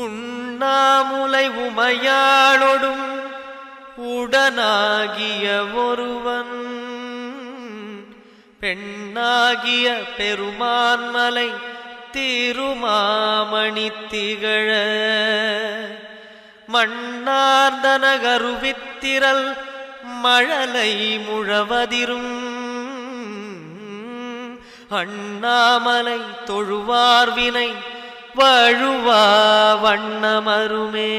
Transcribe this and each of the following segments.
உண்ணாமுலை உமையாளொடும் உடனாகிய ஒருவன் பெண்ணாகிய பெருமான்மலை திருமாமணி திகழ மண்ணார்ந்த நகருவித்திரல் மழலை முழவதிரும் அண்ணாமலை தொழுவார்வினை வழுவா வண்ணமருமே.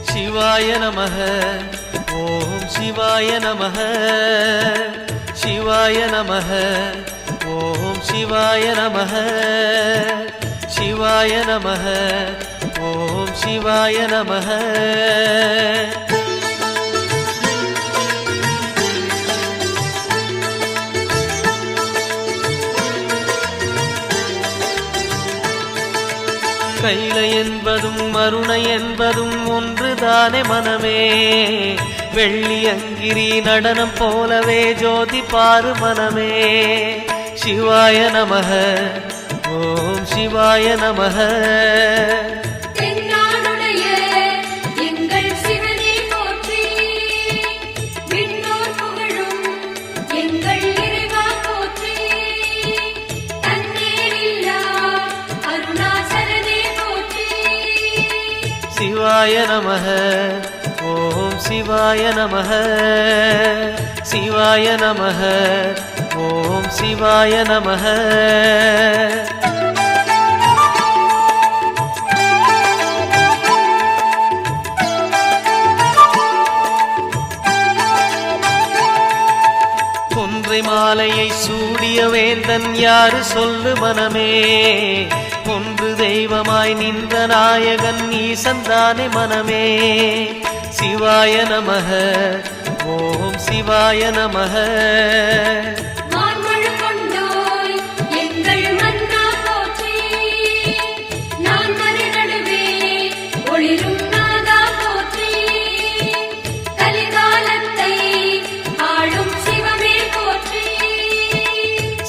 சிவாய நமः ஓம் சிவாய நமः சிவாய நமः ஓம் சிவாய நமः சிவாய நமः ஓம் சிவாய நமः. கைலை என்பதும் மருணை என்பதும் ஒன்றுதானே மனமே. வெள்ளி அங்கிரி நடனம் போலவே ஜோதி பாரு மனமே. சிவாய நமः ஓம் சிவாய நமः. சிவாய நமः ஓம் சிவாய நமः சிவாய நமः ஓம் சிவாய நமः. கொன்றை மாலையை சூடிய வேந்தன் யாரு சொல்லு மனமே. ஒன்று தெய்வமாய் நின்ற நாயகன் ஈசந்தானே மனமே. சிவாய நமः ஓம் சிவாய நமः.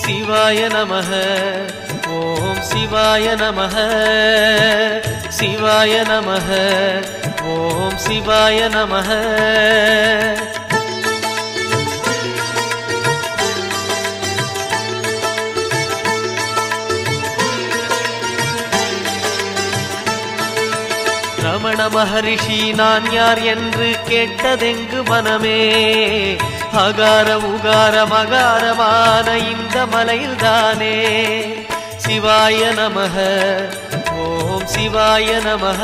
சிவாய நமः ஓம் சிவாய நமः சிவாய நமः ஓம் சிவாய நமः. ரமண மகரிஷி நான் யார் என்று கேட்டதெங்கு மனமே. அகார உகார மகாரமான இந்த மலையில்தானே. சிவாய நமः ஓம் சிவாய நமः.